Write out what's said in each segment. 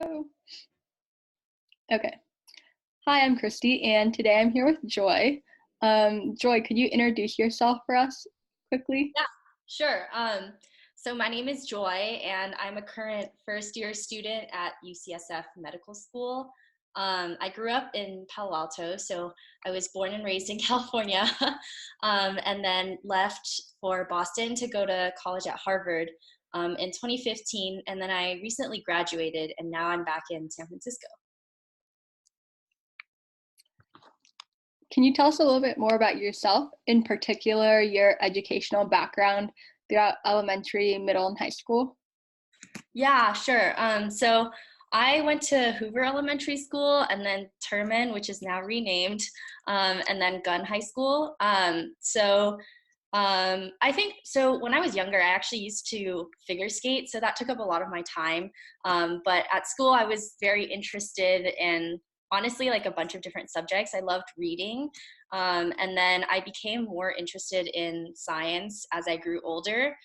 Oh, okay. Hi, I'm Christy, and today I'm here with Joy. Joy, could you introduce yourself for us quickly? Yeah, sure. So my name is Joy, and I'm a current first-year student at UCSF Medical School. I grew up in Palo Alto, so I was born and raised in California, and then left for Boston to go to college at Harvard in 2015, and then I recently graduated, and now I'm back in San Francisco. Can you tell us a little bit more about yourself, in particular your educational background throughout elementary, middle, and high school? Yeah, sure. So I went to Hoover Elementary School and then Terman, which is now renamed, and then Gunn High School. I think so. When I was younger, I actually used to figure skate, so that took up a lot of my time. But at school, I was very interested in honestly like a bunch of different subjects. I loved reading. And then I became more interested in science as I grew older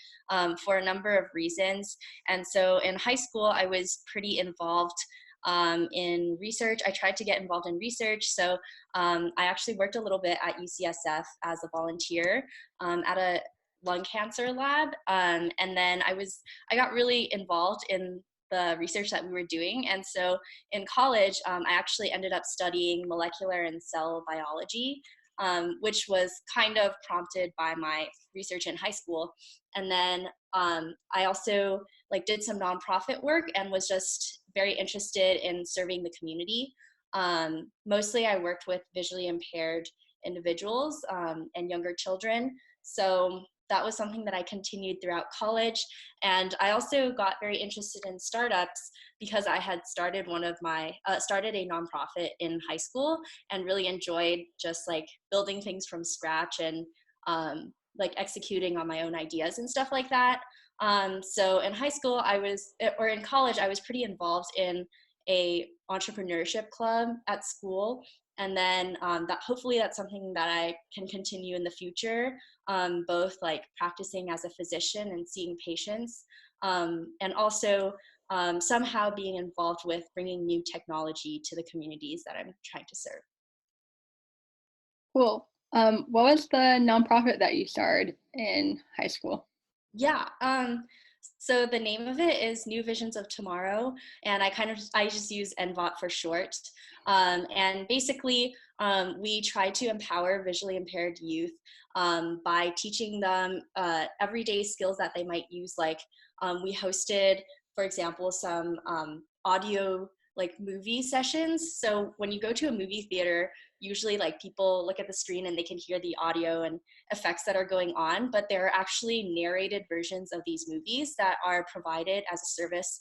for a number of reasons. And so in high school, I was pretty involved in research. I tried to get involved in research. So I actually worked a little bit at UCSF as a volunteer at a lung cancer lab. And then I got really involved in the research that we were doing. And so in college, I actually ended up studying molecular and cell biology, which was kind of prompted by my research in high school. And then I also like did some nonprofit work and was just very interested in serving the community. Mostly I worked with visually impaired individuals and younger children. So that was something that I continued throughout college. And I also got very interested in startups because I had started started a nonprofit in high school and really enjoyed just like building things from scratch and like executing on my own ideas and stuff like that. So in high school, or in college, I was pretty involved in a entrepreneurship club at school. And then that hopefully that's something that I can continue in the future, both like practicing as a physician and seeing patients, and also somehow being involved with bringing new technology to the communities that I'm trying to serve. Cool. What was the nonprofit that you started in high school? Yeah. So the name of it is New Visions of Tomorrow, and I just use NVOT for short. And basically, we try to empower visually impaired youth by teaching them everyday skills that they might use. Like we hosted, for example, some audio like movie sessions. So when you go to a movie theater, usually like people look at the screen and they can hear the audio and effects that are going on, but there are actually narrated versions of these movies that are provided as a service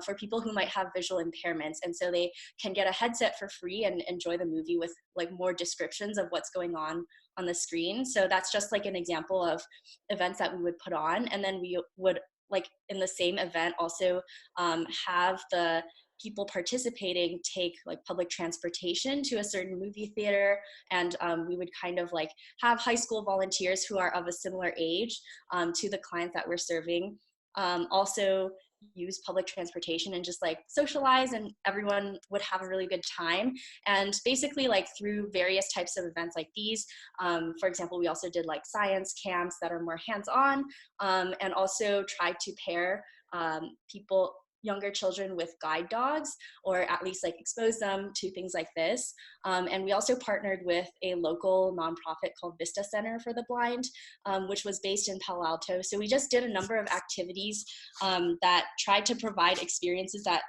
for people who might have visual impairments. And so they can get a headset for free and enjoy the movie with like more descriptions of what's going on the screen. So that's just like an example of events that we would put on. And then we would like in the same event also have the people participating take like public transportation to a certain movie theater, and we would kind of like have high school volunteers who are of a similar age to the clients that we're serving also use public transportation and just like socialize, and everyone would have a really good time. And basically like through various types of events like these, for example, we also did like science camps that are more hands-on, and also tried to pair younger children with guide dogs, or at least like expose them to things like this. And we also partnered with a local nonprofit called Vista Center for the Blind, which was based in Palo Alto. So we just did a number of activities that tried to provide experiences that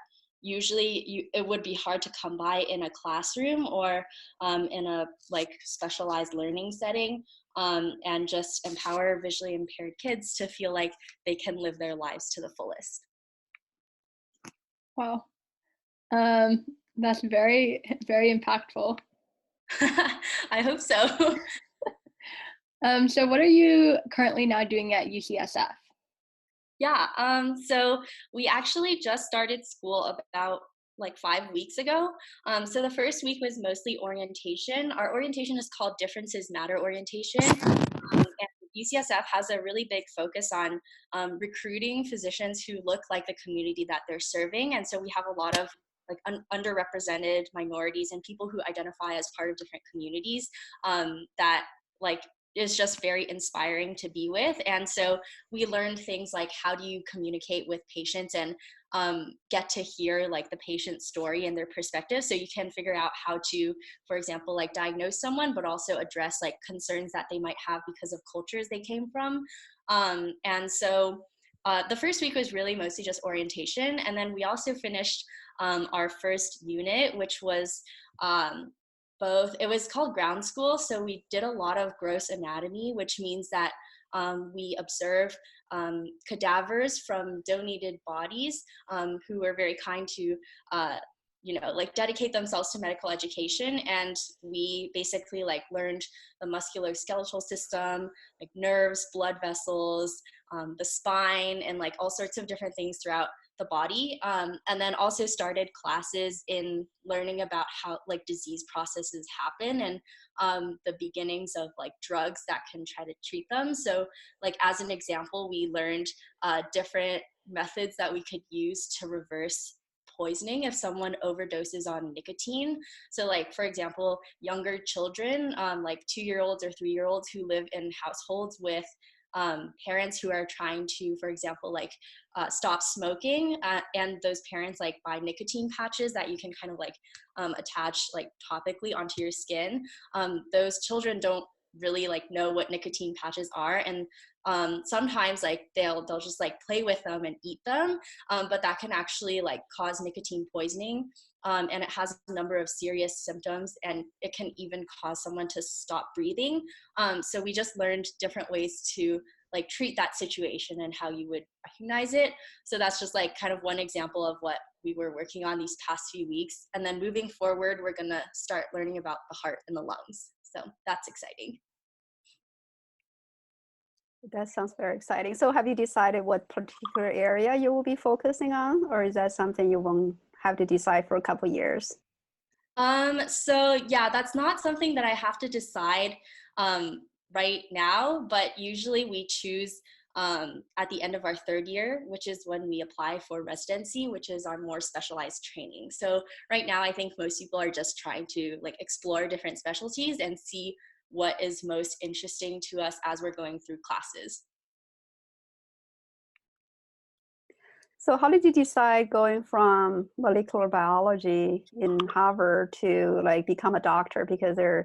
it would be hard to come by in a classroom or in a like specialized learning setting, and just empower visually impaired kids to feel like they can live their lives to the fullest. Wow. Um, that's very, very impactful. I hope so. So what are you currently now doing at UCSF? Yeah, so we actually just started school about like 5 weeks ago. So the first week was mostly orientation. Our orientation is called Differences Matter Orientation. And UCSF has a really big focus on recruiting physicians who look like the community that they're serving. And so we have a lot of like underrepresented minorities and people who identify as part of different communities, that like is just very inspiring to be with. And so we learned things like, how do you communicate with patients and get to hear like the patient's story and their perspective, so you can figure out how to, for example, like diagnose someone, but also address like concerns that they might have because of cultures they came from. And so the first week was really mostly just orientation, and then we also finished our first unit, which was it was called ground school. So we did a lot of gross anatomy, which means that we observe cadavers from donated bodies, who were very kind to like dedicate themselves to medical education. And we basically like learned the musculoskeletal system, like nerves, blood vessels, the spine, and like all sorts of different things throughout the body. And then also started classes in learning about how like disease processes happen, and the beginnings of like drugs that can try to treat them. So like as an example, we learned different methods that we could use to reverse poisoning if someone overdoses on nicotine. So like, for example, younger children, like 2-year-olds or 3-year-olds who live in households with parents who are trying to, for example, like stop smoking, and those parents like buy nicotine patches that you can kind of like attach like topically onto your skin. Those children don't really like know what nicotine patches are, and sometimes like they'll just like play with them and eat them, but that can actually like cause nicotine poisoning. And it has a number of serious symptoms, and it can even cause someone to stop breathing. So we just learned different ways to like treat that situation and how you would recognize it. So that's just like kind of one example of what we were working on these past few weeks. And then moving forward, we're gonna start learning about the heart and the lungs. So that's exciting. That sounds very exciting. So have you decided what particular area you will be focusing on, or is that something you won't have to decide for a couple of years? So yeah, that's not something that I have to decide right now, but usually we choose at the end of our 3rd year, which is when we apply for residency, which is our more specialized training. So right now, I think most people are just trying to like explore different specialties and see what is most interesting to us as we're going through classes. So how did you decide going from molecular biology in Harvard to like become a doctor? Because I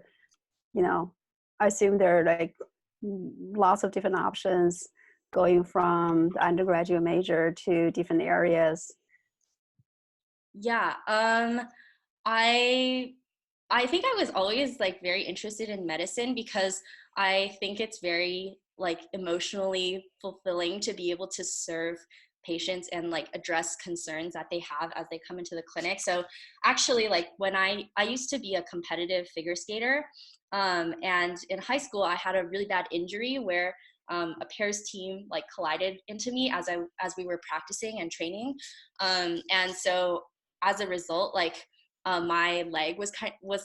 assume there are like lots of different options going from the undergraduate major to different areas. Yeah, I think I was always like very interested in medicine, because I think it's very like emotionally fulfilling to be able to serve patients and like address concerns that they have as they come into the clinic. So actually, like when I used to be a competitive figure skater, and in high school I had a really bad injury where a pairs team like collided into me as we were practicing and training, and so as a result, like my leg was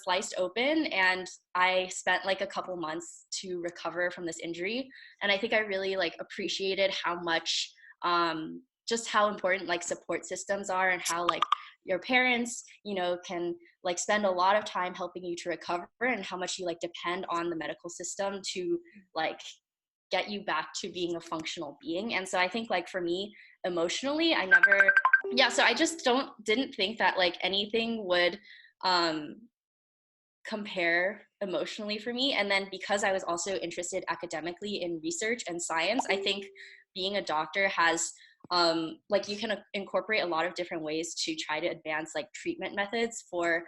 sliced open, and I spent like a couple months to recover from this injury. And I think I really like appreciated how much just how important like support systems are, and how like your parents can like spend a lot of time helping you to recover, and how much you like depend on the medical system to like get you back to being a functional being. And so I think like for me emotionally, so I just didn't think that like anything would compare emotionally for me. And then because I was also interested academically in research and science, I think being a doctor has like you can incorporate a lot of different ways to try to advance like treatment methods for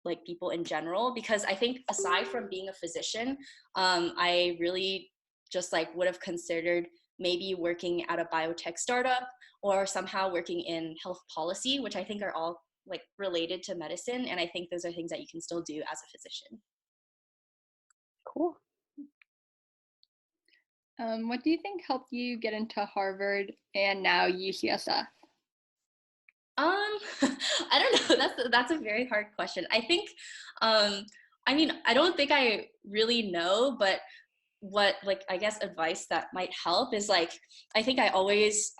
like people in general. Because I think aside from being a physician, I really just like would have considered maybe working at a biotech startup, or somehow working in health policy, which I think are all like related to medicine. And I think those are things that you can still do as a physician. Cool. What do you think helped you get into Harvard and now UCSF? I don't know. That's a very hard question. I think, I mean, I don't think I really know, but what like I guess advice that might help is like I think I always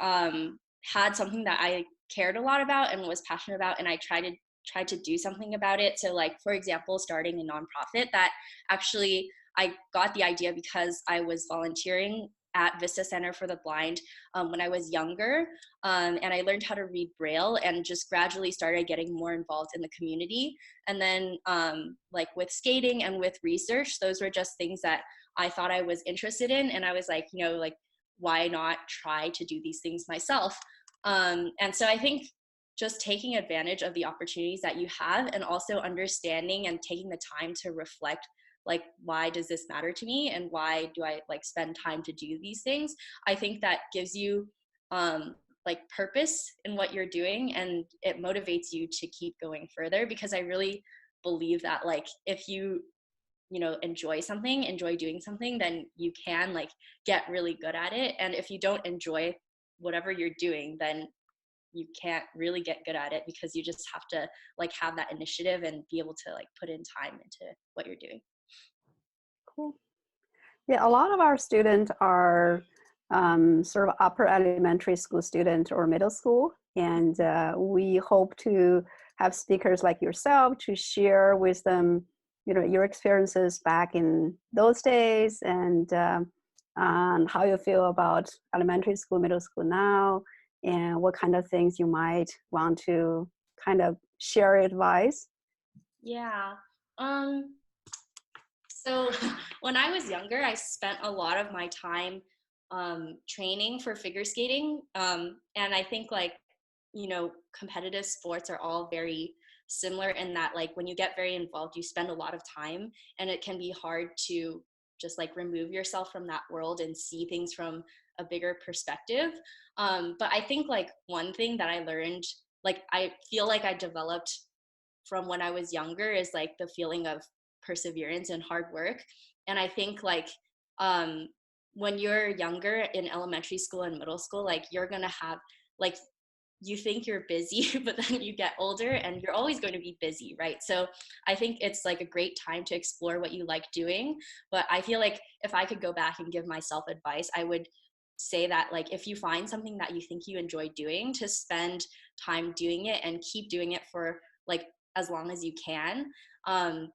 had something that I cared a lot about and was passionate about, and I tried to do something about it. So like, for example, starting a nonprofit that actually I got the idea because I was volunteering at Vista Center for the Blind when I was younger, and I learned how to read Braille and just gradually started getting more involved in the community. And then like with skating and with research, those were just things that I thought I was interested in, and I was like, you know, like, why not try to do these things myself? And so I think just taking advantage of the opportunities that you have, and also understanding and taking the time to reflect, like, why does this matter to me and why do I like spend time to do these things? I think that gives you like purpose in what you're doing, and it motivates you to keep going further, because I really believe that like if you know enjoy doing something, then you can like get really good at it. And if you don't enjoy whatever you're doing, then you can't really get good at it, because you just have to like have that initiative and be able to like put in time into what you're doing. Cool. Yeah, a lot of our students are sort of upper elementary school student or middle school, and we hope to have speakers like yourself to share with them, you know, your experiences back in those days, and how you feel about elementary school, middle school now, and what kind of things you might want to kind of share advice. Yeah. So when I was younger, I spent a lot of my time training for figure skating. And I think like, you know, competitive sports are all very similar in that like when you get very involved, you spend a lot of time, and it can be hard to just like remove yourself from that world and see things from a bigger perspective. But I think like one thing that I learned, like I feel like I developed from when I was younger, is like the feeling of perseverance and hard work. And I think like when you're younger in elementary school and middle school, like you're gonna have like you think you're busy, but then you get older and you're always going to be busy, right? So I think it's like a great time to explore what you like doing. But I feel like if I could go back and give myself advice, I would say that like if you find something that you think you enjoy doing, to spend time doing it and keep doing it for like as long as you can,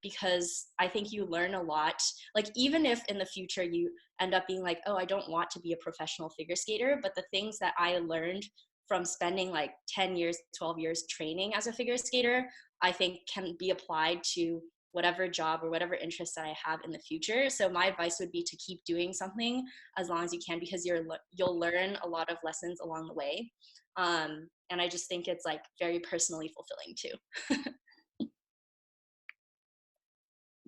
because I think you learn a lot. Like even if in the future you end up being like, oh, I don't want to be a professional figure skater, but the things that I learned from spending like 10 years, 12 years training as a figure skater, I think can be applied to whatever job or whatever interest that I have in the future. So my advice would be to keep doing something as long as you can, because you'll learn a lot of lessons along the way. And I just think it's like very personally fulfilling too.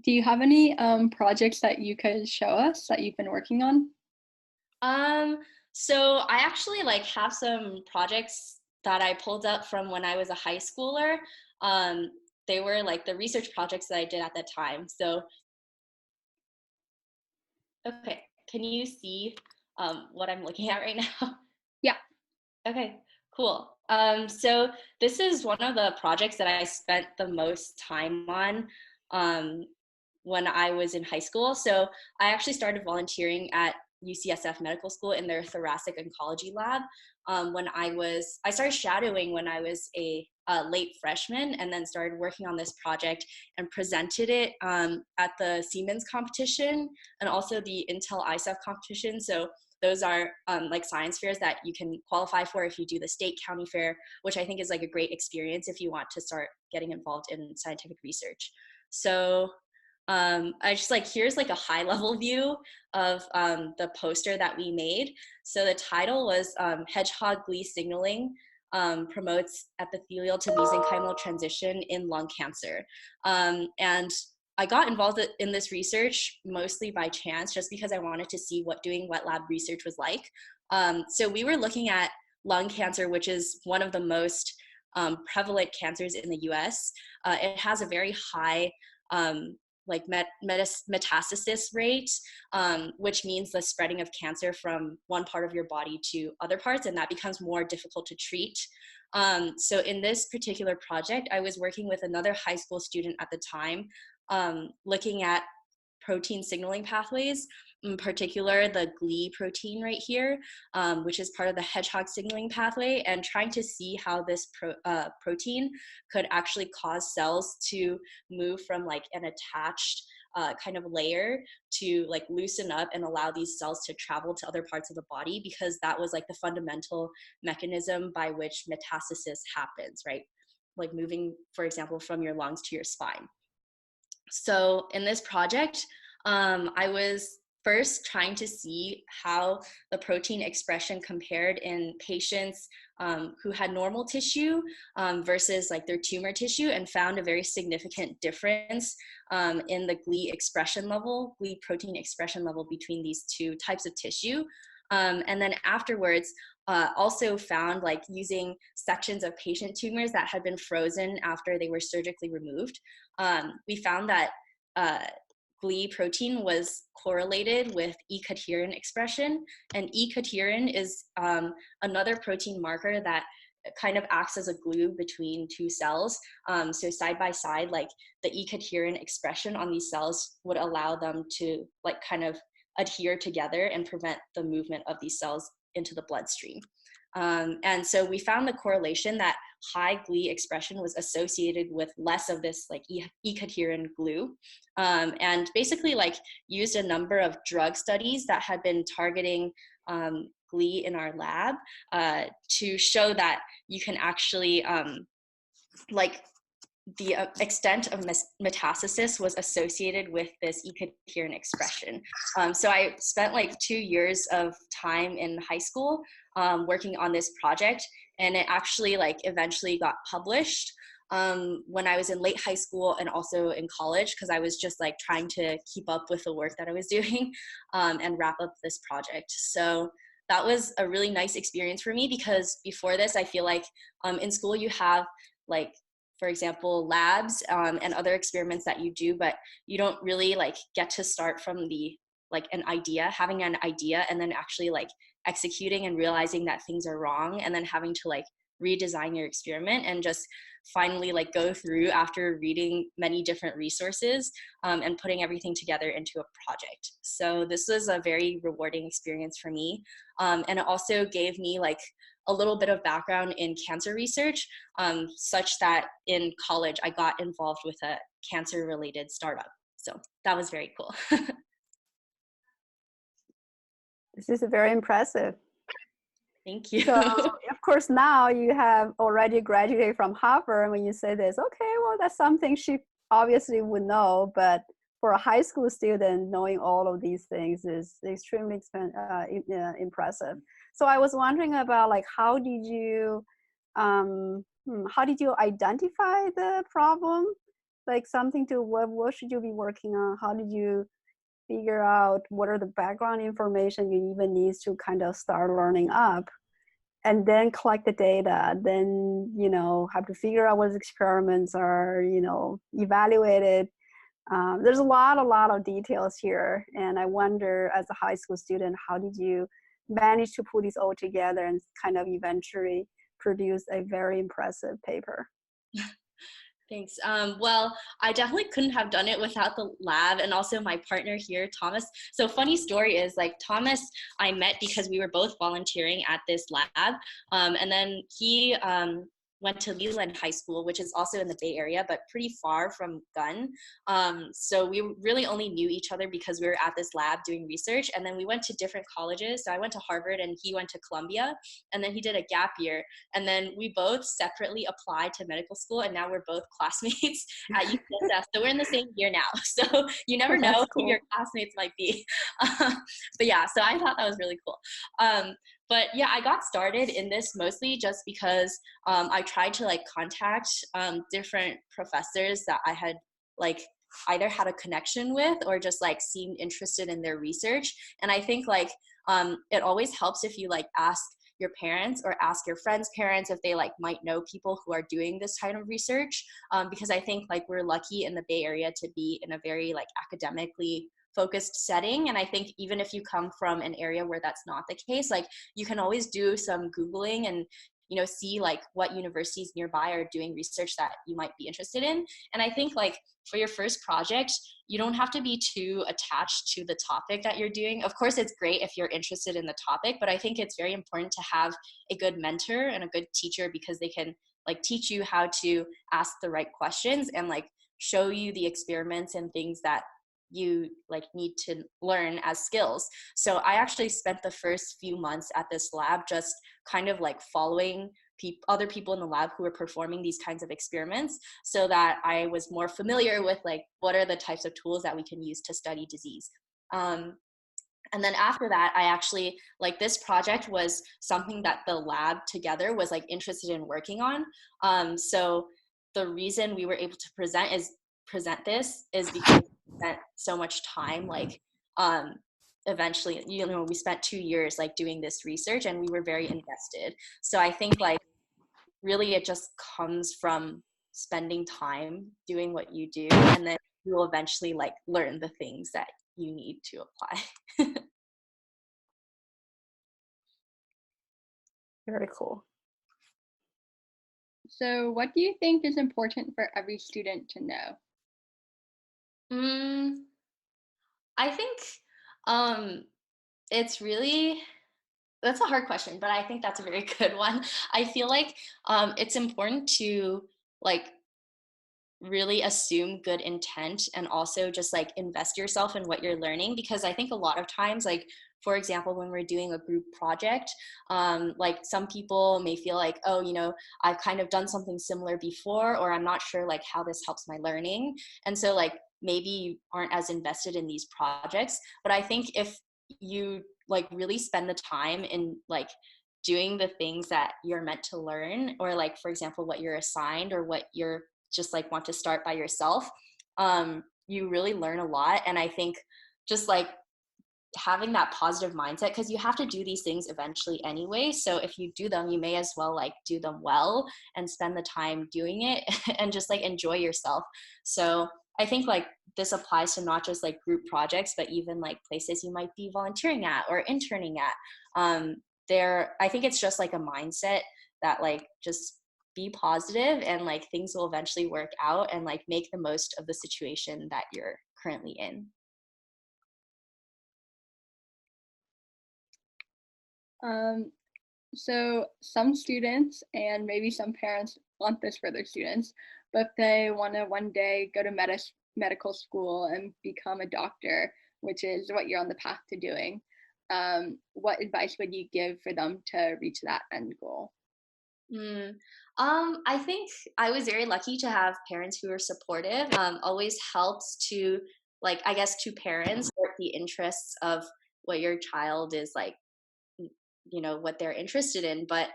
Do you have any projects that you could show us that you've been working on? So I actually like have some projects that I pulled up from when I was a high schooler. Um, they were like the research projects that I did at that time. So, okay, can you see what I'm looking at right now? Yeah. Okay, cool. So this is one of the projects that I spent the most time on um, when I was in high school. So I actually started volunteering at UCSF Medical School in their thoracic oncology lab I started shadowing when I was a late freshman, and then started working on this project and presented it at the Siemens competition and also the Intel ISEF competition. So those are like science fairs that you can qualify for if you do the state county fair, which I think is like a great experience if you want to start getting involved in scientific research. So I just like, here's like a high level view of the poster that we made. So the title was Hedgehog Glee Signaling Promotes Epithelial to Mesenchymal Transition in Lung Cancer. And I got involved in this research mostly by chance, just because I wanted to see what doing wet lab research was like. So we were looking at lung cancer, which is one of the most prevalent cancers in the US. It has a very high like metastasis rate, which means the spreading of cancer from one part of your body to other parts, and that becomes more difficult to treat. So in this particular project, I was working with another high school student at the time, looking at protein signaling pathways, in particular the GLI protein right here, which is part of the hedgehog signaling pathway, and trying to see how this protein could actually cause cells to move from like an attached kind of layer to like loosen up and allow these cells to travel to other parts of the body, because that was like the fundamental mechanism by which metastasis happens, right? Like moving, for example, from your lungs to your spine. So in this project, I was first trying to see how the protein expression compared in patients who had normal tissue versus like their tumor tissue, and found a very significant difference in the GLI expression level, GLI protein expression level between these two types of tissue. And then afterwards, also found like using sections of patient tumors that had been frozen after they were surgically removed, we found that GLI protein was correlated with E-cadherin expression. And E-cadherin is another protein marker that kind of acts as a glue between two cells. So side by side, like the E-cadherin expression on these cells would allow them to like kind of adhere together and prevent the movement of these cells into the bloodstream. And so we found the correlation that high GLI expression was associated with less of this like E-cadherin glue, and basically like used a number of drug studies that had been targeting GLI in our lab to show that you can actually like the extent of metastasis was associated with this E-cadherin expression. So I spent like 2 years of time in high school working on this project, and it actually like eventually got published when I was in late high school and also in college, because I was just like trying to keep up with the work that I was doing and wrap up this project. So that was a really nice experience for me, because before this, I feel like in school you have like, for example, labs and other experiments that you do, but you don't really like get to start from the like having an idea and then actually like executing and realizing that things are wrong, and then having to like redesign your experiment and just finally like go through after reading many different resources and putting everything together into a project. So this was a very rewarding experience for me. And it also gave me like a little bit of background in cancer research, such that in college I got involved with a cancer related startup. So that was very cool. This is very impressive. Thank you. So, of course, now you have already graduated from Harvard. And when you say this, okay, well, that's something she obviously would know. But for a high school student, knowing all of these things is extremely impressive. So I was wondering about like, how did you identify the problem? Like something to what should you be working on? How did you figure out what are the background information you even need to kind of start learning up, and then collect the data, then, you know, have to figure out what experiments are, you know, evaluated. There's a lot of details here. And I wonder, as a high school student, how did you manage to put these all together and kind of eventually produce a very impressive paper? Thanks. Well, I definitely couldn't have done it without the lab and also my partner here, Thomas. So funny story is like Thomas, I met because we were both volunteering at this lab. And then he went to Leland High School, which is also in the Bay Area, but pretty far from Gunn. So we really only knew each other because we were at this lab doing research. And then we went to different colleges. So I went to Harvard and he went to Columbia, and then he did a gap year. And then we both separately applied to medical school, and now we're both classmates at UCSF. So we're in the same year now. So you never know who your classmates might be. But yeah, so I thought that was really cool. But yeah, I got started in this mostly just because I tried to like contact different professors that I had like either had a connection with or just like seemed interested in their research. And I think like it always helps if you like ask your parents or ask your friends' parents if they like might know people who are doing this kind of research, because I think like we're lucky in the Bay Area to be in a very like academically focused setting. And I think even if you come from an area where that's not the case, like you can always do some Googling and see like what universities nearby are doing research that you might be interested in. And I think like for your first project, you don't have to be too attached to the topic that you're doing. Of course, it's great if you're interested in the topic, but I think it's very important to have a good mentor and a good teacher, because they can like teach you how to ask the right questions and like show you the experiments and things that you like need to learn as skills. So I actually spent the first few months at this lab just kind of like following other people in the lab who were performing these kinds of experiments, so that I was more familiar with like what are the types of tools that we can use to study disease. And then after that, I actually, like, this project was something that the lab together was like interested in working on. So the reason we were able to present this is because we spent so much time, like, eventually, we spent 2 years like doing this research, and we were very invested. So I think like really it just comes from spending time doing what you do, and then you will eventually like learn the things that you need to apply. Very cool. So what do you think is important for every student to know? Mm, I think it's really, that's a hard question, but I think that's a very good one. I feel like it's important to like really assume good intent, and also just like invest yourself in what you're learning, because I think a lot of times, like, for example, when we're doing a group project, like some people may feel like, oh, I've kind of done something similar before, or I'm not sure like how this helps my learning, and so like maybe you aren't as invested in these projects. But I think if you like really spend the time in like doing the things that you're meant to learn, or like for example what you're assigned, or what you're just like want to start by yourself, you really learn a lot. And I think just like having that positive mindset, because you have to do these things eventually anyway, so if you do them, you may as well like do them well and spend the time doing it and just like enjoy yourself. So I think like this applies to not just like group projects, but even like places you might be volunteering at or interning at. I think it's just like a mindset that like just be positive, and like things will eventually work out, and like make the most of the situation that you're currently in. Um, so some students and maybe some parents want this for their students, but they want to one day go to medical school and become a doctor, which is what you're on the path to doing. What advice would you give for them to reach that end goal? Mm. I think I was very lucky to have parents who were supportive. Always helps to, like, I guess, to parents, support the interests of what your child is like, what they're interested in. But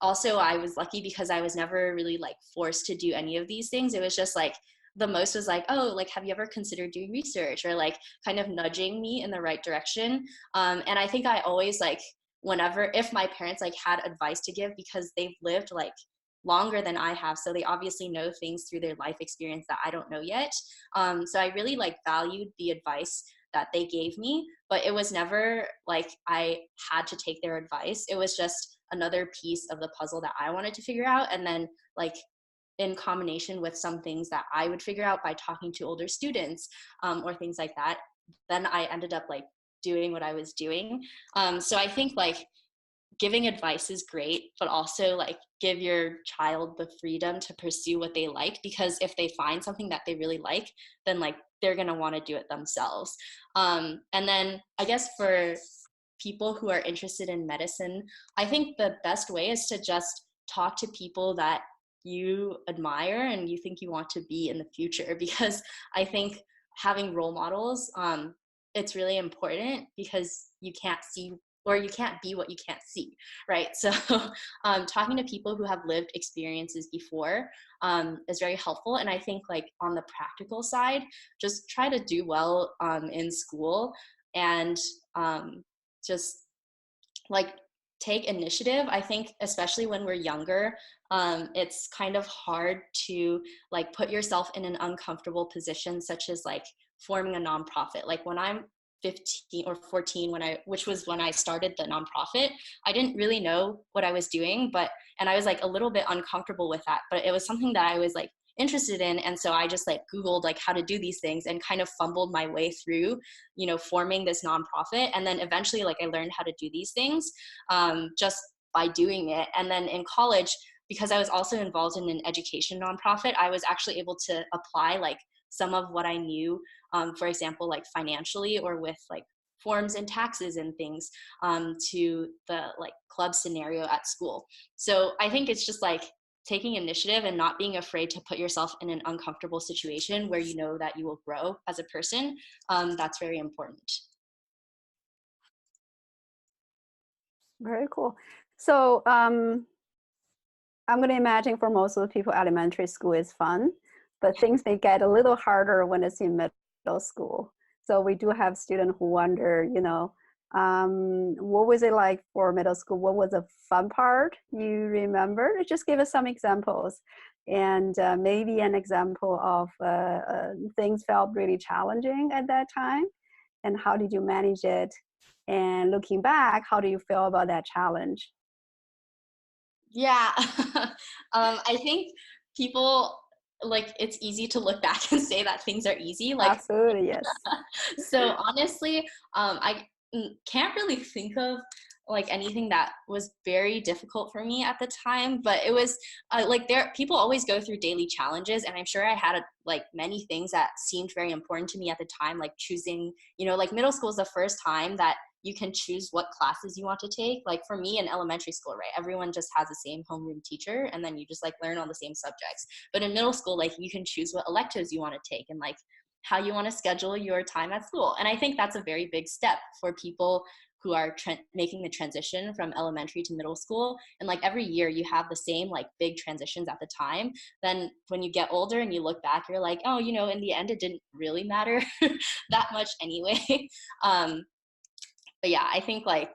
also I was lucky because I was never really like forced to do any of these things. It was just like the most was like, oh, like, have you ever considered doing research, or like kind of nudging me in the right direction. And I think I always like, whenever, if my parents like had advice to give, because they've lived like longer than I have, so they obviously know things through their life experience that I don't know yet. So I really like valued the advice that they gave me, but it was never like I had to take their advice. It was just another piece of the puzzle that I wanted to figure out, and then like in combination with some things that I would figure out by talking to older students, or things like that, then I ended up like doing what I was doing. So I think like giving advice is great, but also like give your child the freedom to pursue what they like, because if they find something that they really like, then like they're going to want to do it themselves. And then I guess for people who are interested in medicine, I think the best way is to just talk to people that you admire and you think you want to be in the future, because I think having role models, it's really important, because you can't see, or you can't be what you can't see, right? So talking to people who have lived experiences before is very helpful. And I think like on the practical side, just try to do well in school, and just like take initiative. I think especially when we're younger, it's kind of hard to like put yourself in an uncomfortable position, such as like forming a nonprofit. Like when I'm 15 or 14 which was when I started the nonprofit. I didn't really know what I was doing, and I was like a little bit uncomfortable with that, but it was something that I was like interested in. And so I just like Googled like how to do these things and kind of fumbled my way through, forming this nonprofit. And then eventually like I learned how to do these things just by doing it. And then in college, because I was also involved in an education nonprofit, I was actually able to apply like some of what I knew, for example, like financially or with like forms and taxes and things, to the like club scenario at school. So I think it's just like taking initiative and not being afraid to put yourself in an uncomfortable situation where you know that you will grow as a person. That's very important. Very cool. So I'm going to imagine for most of the people, elementary school is fun, but things may get a little harder when it's in middle school. So we do have students who wonder, what was it like for middle school? What was the fun part you remember? Just give us some examples, and maybe an example of things felt really challenging at that time, and how did you manage it? And looking back, how do you feel about that challenge? Yeah. I think people like it's easy to look back and say that things are easy. Like, Absolutely, yes. so honestly, I can't really think of like anything that was very difficult for me at the time, but it was like people always go through daily challenges, and I'm sure I had like many things that seemed very important to me at the time, like choosing, like middle school is the first time that you can choose what classes you want to take. Like for me in elementary school, right, everyone just has the same homeroom teacher, and then you just like learn all the same subjects. But in middle school, like you can choose what electives you want to take and like how you want to schedule your time at school. And I think that's a very big step for people who are making the transition from elementary to middle school. And like every year you have the same like big transitions at the time. Then when you get older and you look back, you're like, oh, in the end, it didn't really matter that much anyway. But yeah, I think like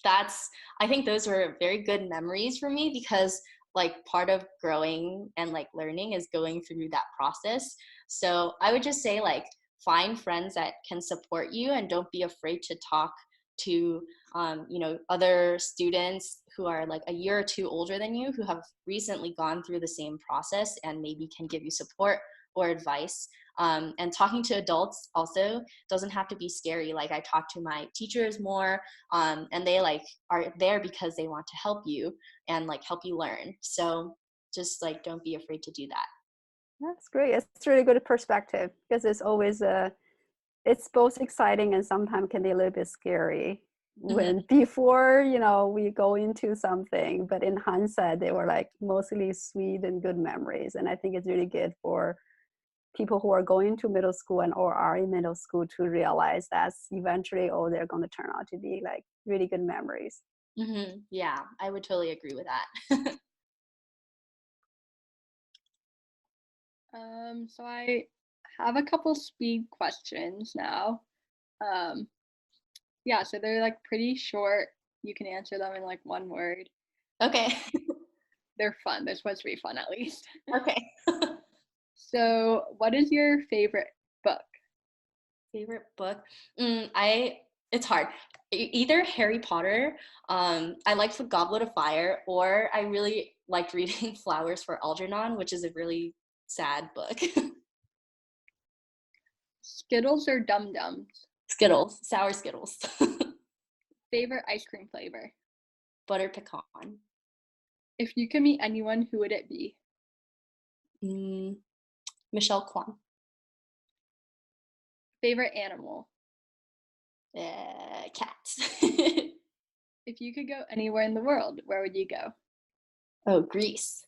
I think those were very good memories for me, because like part of growing and like learning is going through that process. So I would just say like find friends that can support you, and don't be afraid to talk to other students who are like a year or two older than you, who have recently gone through the same process and maybe can give you support or advice. And talking to adults also doesn't have to be scary. Like I talk to my teachers more, and they like are there because they want to help you and like help you learn. So just like don't be afraid to do that. That's great. It's really good perspective, because it's always it's both exciting and sometimes can be a little bit scary when before we go into something, but in hindsight they were like mostly sweet and good memories. And I think it's really good for people who are going to middle school and or are in middle school to realize that eventually they're going to turn out to be like really good memories. Yeah, I would totally agree with that. So I have a couple speed questions now. Yeah, so they're like pretty short. You can answer them in like one word. Okay. They're fun. They're supposed to be fun at least. Okay. So, what is your favorite book? Favorite book? It's hard. Either Harry Potter, I liked The Goblet of Fire, or I really liked reading Flowers for Algernon, which is a really sad book. Skittles or Dum Dums? Skittles, sour Skittles. Favorite ice cream flavor? Butter pecan. If you could meet anyone, who would it be? Michelle Kwan. Favorite animal? Cats. If you could go anywhere in the world, where would you go? Oh, Greece.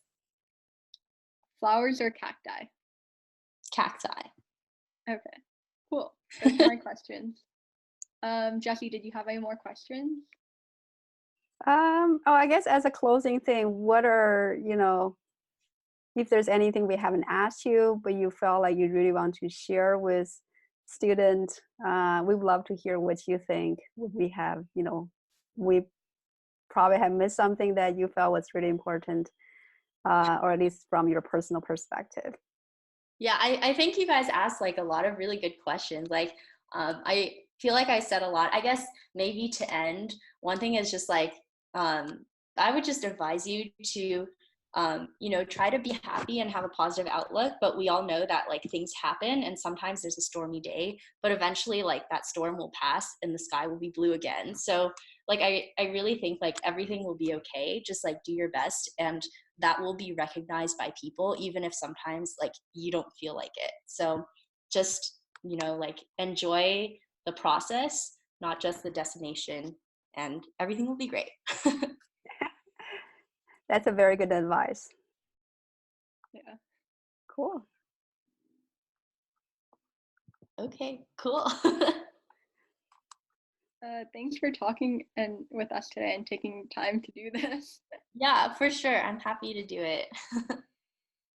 Flowers or cacti? Cacti. Okay, cool. Those are my questions. Jesse, did you have any more questions? I guess as a closing thing, what are, if there's anything we haven't asked you, but you felt like you really want to share with students, we would love to hear what you think. We have, we probably have missed something that you felt was really important, or at least from your personal perspective. Yeah, I think you guys asked like a lot of really good questions. Like I feel like I said a lot. I guess maybe to end, one thing is just like, I would just advise you to, try to be happy and have a positive outlook. But we all know that like things happen and sometimes there's a stormy day, but eventually like that storm will pass and the sky will be blue again. So like, I really think like everything will be okay. Just like do your best, and that will be recognized by people, even if sometimes like you don't feel like it. So just, like enjoy the process, not just the destination, and everything will be great. That's a very good advice. Yeah. Cool. Okay, cool. Thanks for talking and with us today and taking time to do this. Yeah, for sure. I'm happy to do it.